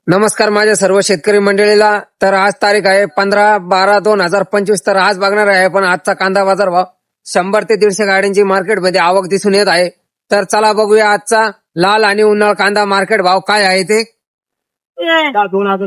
नमस्कार माझ्या सर्व शेतकरी मंडळीला. तर आज तारीख आहे 15/12/2025. तर आज बघणार आहे पण आजचा कांदा बाजार भाव 100 ते 150 गाड्यांची मार्केटमध्ये आवक दिसून येत आहे. तर चला बघूया आजचा लाल आणि उन्हाळ कांदा मार्केट भाव काय आहे ते. 8:9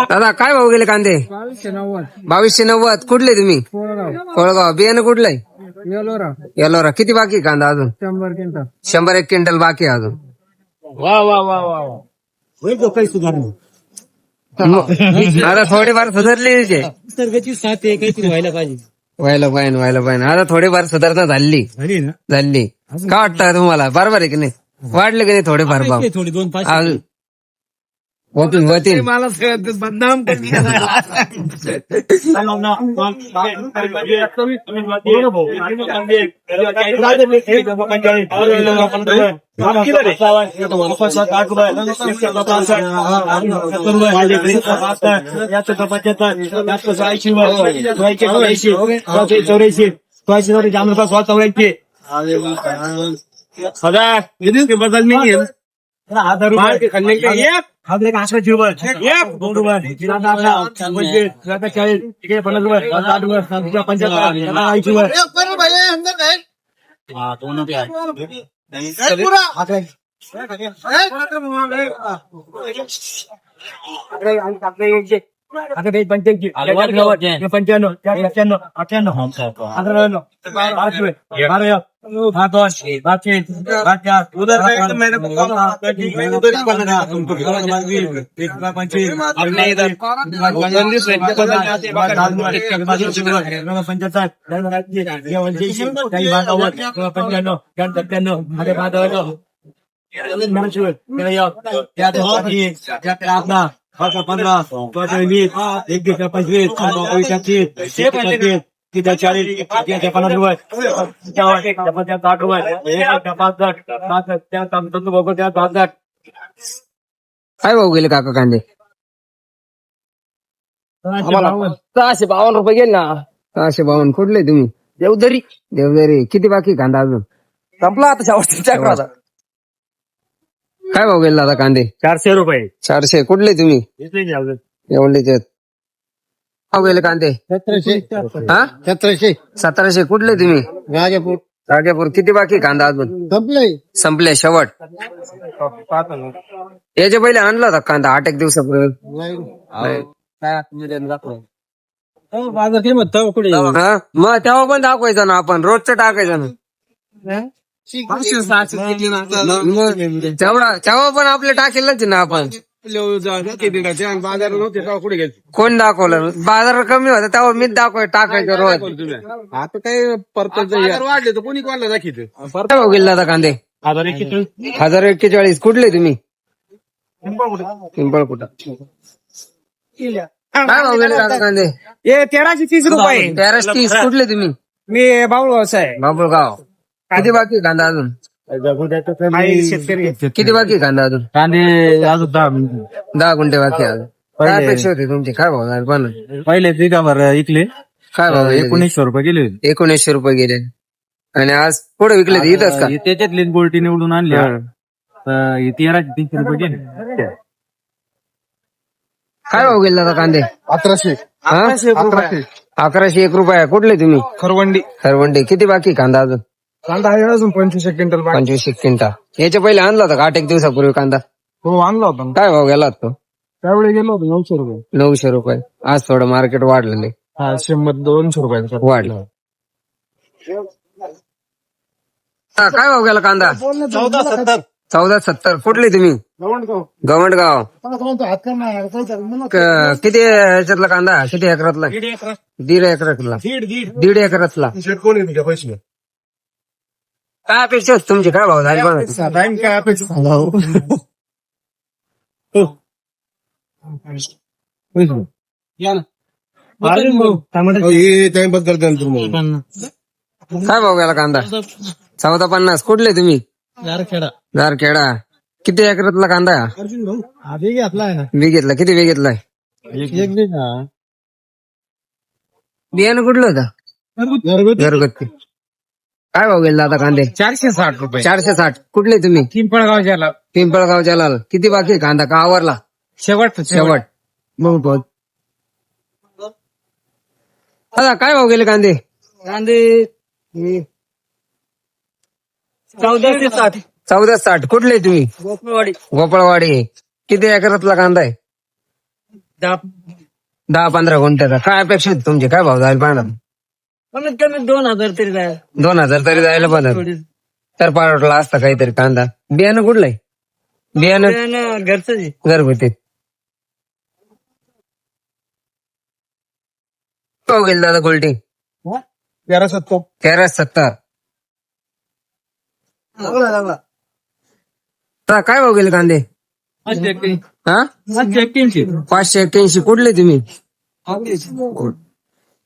दादा काय भाव गेले कांदे? 2290. कुठले तुम्ही? कोळगाव. बियाणं कुठलंय? येलोरा. किती बाकी आहे कांदा अजून? 101 क्विंटल बाकी आहे अजून. आता थोडीफार सुधारली निसर्गाची साथ आहे, काहीतरी व्हायला पाहिजे. व्हायला पाहिजे. आता थोडीफार सुधारणा झाली. काय वाटतं तुम्हाला? बरोबर आहे की नाही? वाढले की नाही थोडेफार भाव? थोडी 2-5 अजून होतील. मला बदनाम बदल नाही. 1000 रुपये खाल्ले आपल्या 11 रुपये 2 रुपये 40 इकडे 50 रुपये 60 रुपये 75 80 रुपये आता 85 95 95 98 काय भाव गेले काका कांदे? 652 रुपये गेले ना. 652. कुठले तुम्ही? देवदरी. किती बाकी कांदा अजून? संपला आता शेवटचा. काय भाव गेला दादा कांदे? 400 रुपये 400. कुठले तुम्ही? एवढेचे भाव गेले कांदे? 1700. कुठले तुम्ही? राजापूर. किती बाकी कांदा अजून? संपले शेवट. याच्या पहिले आणला होता कांदा 8 एक दिवसापूर्वी? बाजार किंमत कुठे हा मग तेव्हा पण दाखवायचं ना आपण, रोजचं टाकायचं ना. तेव्हा पण आपले टाकेलच ना आपण. कोण दाखवलं? बाजार कमी होता तेव्हा मीच टाकायचं रोज. आता काय परत वाढले तर कोणी कोणाला दाखवत. काय भाव गेला दादा कांदे? 1041. कुठले तुम्ही? पिंपळकुटा. काय भाव गेले दादा कांदे? 1330 रुपये 1330. कुठले तुम्ही? मी बाबू व्यवसाय बाबुळगाव. किती बाकी कांदा अजून? शेतकरी किती बाकी कांदा अजून? कांदे अजून 10 गुंठे बाकी अजून. काय अपेक्षा होती तुमची? काय भाव झाले पण? पहिले पिकावर इकले काय भाव? 1900 रुपये गेले. 1900 रुपये गेले. आणि आज पुढे विकले इथंच का? त्याच्यातली गोल्टी निवडून आणल्या. 1330 रुपये गेले. काय भाव गेला दादा कांदे? 1100. 1101 रुपये. कुठले तुम्ही? खरवंडी. किती बाकी कांदा अजून? कांदा आहे अजून 25 क्विंटल. 25 क्विंटल. याच्या पहिले आणला होता का 8 एक दिवसापूर्वी कांदा? हो आणला होता ना. काय भाव गेला तो? त्यावेळी गेलो होतो 900 रुपये. 900 रुपये. आज थोडं मार्केट वाढलेलं आहे. हा 200 रुपये वाढलं. हा, काय भाव गेला कांदा? 1470. कुठले तुम्ही? गवंडगाव. किती याच्यातला कांदा? किती एकरातला? 1.5 एकरातला. 1.5 एकरातला. कोण आहे तुझ्या पैसे? काय अपेक्षा होती तुमची? काय भाव झाले बघा? टाइम काय अपेक्षा? टाइम बद्दल काय भाव गेला कांदा? 1450. कुठले तुम्ही? गारखेडा. किती एकरातला कांदा? आधी घेतलाय ना. विघेतला. किती विघेतलाय? एक बिघा. बियाणं कुठलं होतं? घरगुती. काय भाव गेला आता कांदे? 460 रुपये. 460. कुठले तुम्ही? पिंपळगावच्याला पिंपळगावच्या लाल. किती बाकी आहे कांदा? का आवरला? शेवट शेवट. मग दादा काय भाव गेले कांदे? कांदे 1460. 1460. कुठले तुम्ही? गोपवाडी. गोपाळवाडी. किती एकरातला कांदा आहे? 10-15 गुंठ्याचा. काय अपेक्षा होती तुमची? काय भाव जायला पाहिजे? कमीत कमी 2000 तरी जाय. 2000 तरी जायला पाहिजे. तर पाठवला असता काहीतरी कांदा. बियाणं कुठलंय? बियाणं घरचं घरगुती. भाव गेले दादा गोल्टी? 1370. 1370. काय भाव गेले कांदे? हा 581. कुठले तुम्ही?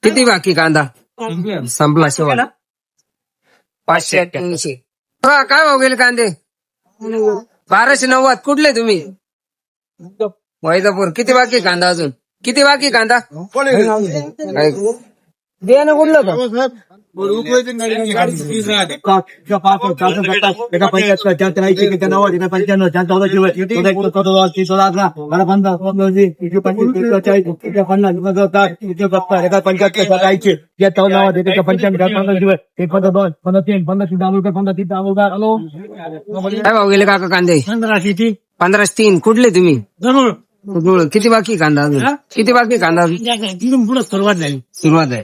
किती बाकी कांदा? संपला शेवट. 581. हा काय भाव गेले कांदे? 1290. कुठले तुम्ही? वैजापूर. किती बाकी कांदा अजून? किती बाकी कांदा? बियाणं कुठलं होतं? काय भाव गेले काका कांदे? 1503. कुठले तुम्ही? किती बाकी कांदा अजून? किती बाकी कांदा अजून? पुढे सुरुवात झाली. सुरुवात आहे.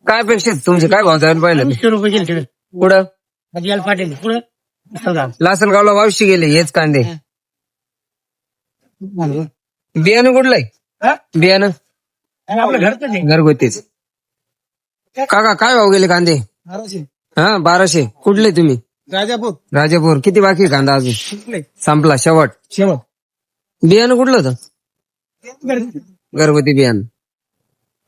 काय अपेक्षा आहे तुमचे? काय भाव जायला पाहिजे? 200 रुपये गेले. पुढं याला पाटील पुढे लासलगावला 2200 गेले हेच कांदे. बियाणं कुठलंय? बियाणं आपलं घरचं घरगुतीच. काका काय भाव गेले कांदे? हा 1200. कुठले तुम्ही? राजापूर. किती बाकी कांदा अजून? संपला शेवट. बियाणं कुठलं होतं? घरगुती बियाणं.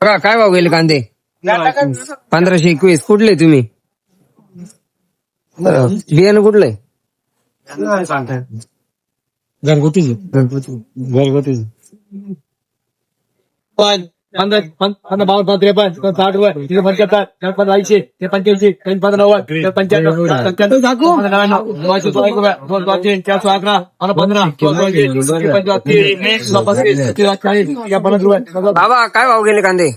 बघा काय भाव गेले कांदे? 1521. कुठले तुम्ही? बियाणं कुठलंय? घरगुती. घरगुती. 15 बाबा काय भाव गेले कांदे?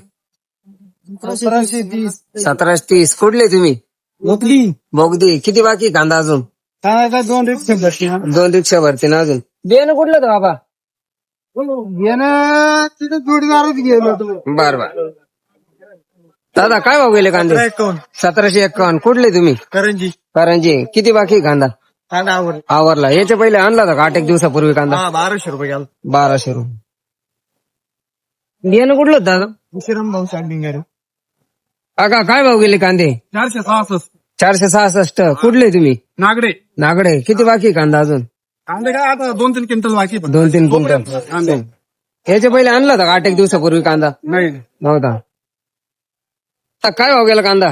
1730. कुठले तुम्ही? बोगदी. किती बाकी कांदा अजून? 2 रिक्षा 2 रिक्षा भरते ना अजून. बियाणं कुठलं होतं बाबा? तिथे जोडीदारच गेलो. बर बर. दादा काय भाव गेले कांदे? 1751. कुठले तुम्ही? करंजी. किती बाकी कांदा? आवरला. याच्या पहिले आणला होता का 8 दिवसापूर्वी कांदा? 1200 रुपये गेला. 1200 रुपये. बियाणं कुठलं होतं दादा? विश्राम भाऊ सांगिंग. काका काय भाव गेले कांदे? 466. 466. कुठले तुम्ही? नागडे. किती बाकी कांदा अजून? कांदे काय आता 2-3 क्विंटल बाकी. 2-3 क्विंटल. याच्या पहिले आणला होता का 8 दिवसापूर्वी कांदा? नाही. नव्हता. आता काय भाव गेला कांदा?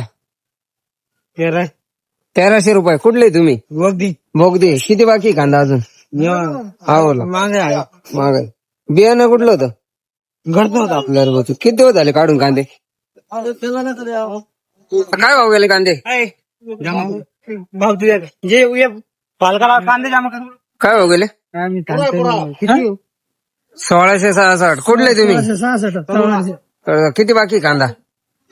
1300 रुपये. कुठले तुम्ही? बोगदी. किती बाकी कांदा अजून? आवडला. माग. बियाणं कुठलं होतं? घरगुती. किती दिवस झाले काढून कांदे? काय भाव गेले कांदे? पालकाला कांदे जमा कर. काय भाव गेले? 1666. कुठले तुम्ही? 66. किती बाकी कांदा?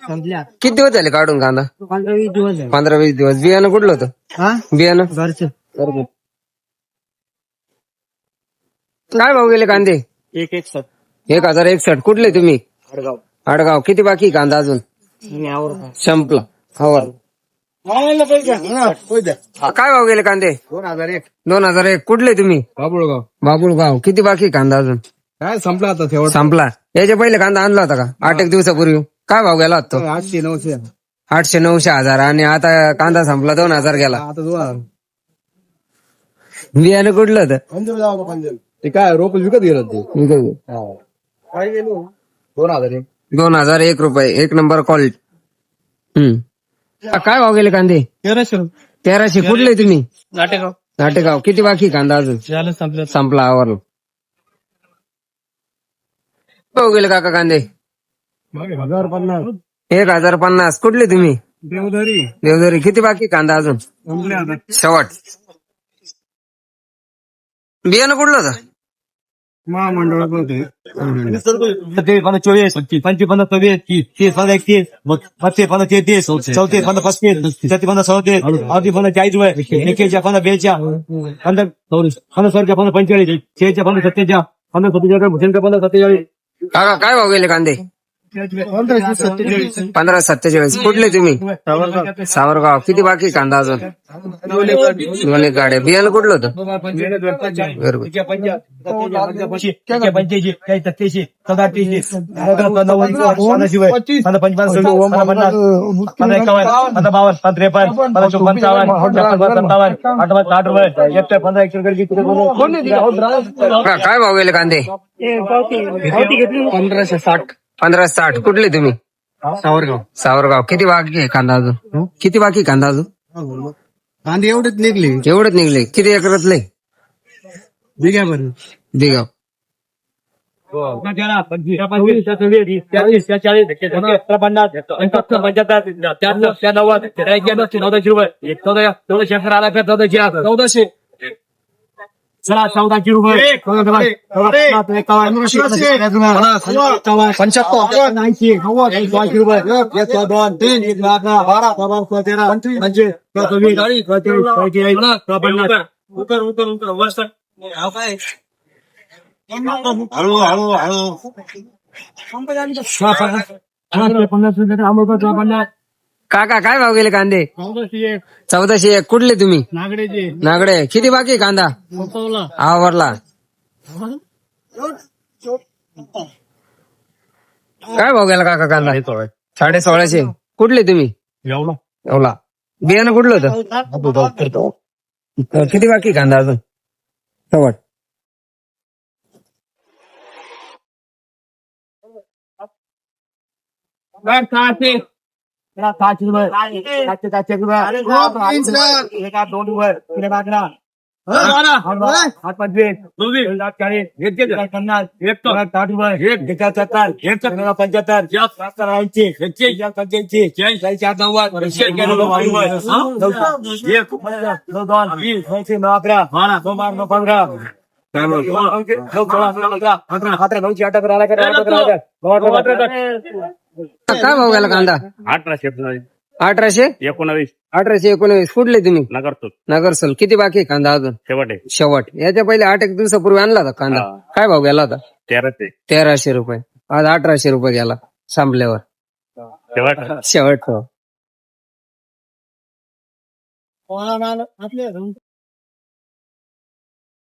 किती दिवस झाले काढून कांदा? 15-20 दिवस. 15-20 दिवस. बियाणं कुठलं होतं? बियाणं घरचं. काय भाव गेले कांदे? 1,061. कुठले तुम्ही? आडगाव. किती बाकी कांदा अजून? संपला. हो. काय भाव गेले कांदे? 2,001. कुठले तुम्ही? बाबुळगाव. बाबुळगाव. किती बाकी कांदा अजून? काय संपला आता शेवट. संपला. याच्या पहिले कांदा आणला होता का? 8 दिवसापूर्वी. काय भाव गेला होता तो? 800-900. 800-900 हजार. आणि आता कांदा संपला 2,000 गेला. आता 2,000. बियाणं कुठलं होतं? ते काय रोप विकत गेलं ते. 2,000. 2,001 रुपये. 1 नंबर क्वालिटी. काय भाव गेले कांदे? 1,300. कुठले तुम्ही? नाटेगाव. किती बाकी कांदा अजून? संपला. आवरला. भाव गेले काका कांदे? 1,050. कुठले तुम्ही? देवधरी. किती बाकी कांदा अजून? शेवट. बियाणं कुठलं होतं? महामंडळात होते. 24, 25, 26, 30, 31, 32, 33, 34, 35, 36, 37, 38, 40, 41, 42, 45, 46, 47, काका काय भाव गेले कांदे? 1547. कुठले तुम्ही? सावरगाव. किती बाकी कांदा अजून? दोन्ही गाड्या. बियाणं कुठलं होतं? काय भाव गेले कांदे? 1560. कुठले तुम्ही? सावरगाव. किती बाकी कांदा अजून? किती बाकी कांदा अजून? कांदे एवढेच निघले. एवढेच निघले. किती एकरातले? दिगाव. चला 1400 रुपये. 55. काका काय भाव गेले कांदे? 1401. कुठले तुम्ही? नागडे. किती बाकी कांदा? आवरला. काय भाव गेला काका कांदा? 1650. कुठले तुम्ही? येवला. बियाणं कुठलं होतं? किती बाकी कांदा अजून? शेवट. काय भाव गेला कांदा? 1819. 1819. कुठले तुम्ही? नगरसल. किती बाकी कांदा अजून? शेवट. याच्या पहिले 8 दिवसापूर्वी आणला होता कांदा. काय भाव गेला होता? 1300 रुपये. आज 1800 रुपये गेला संपल्यावर. शेवट.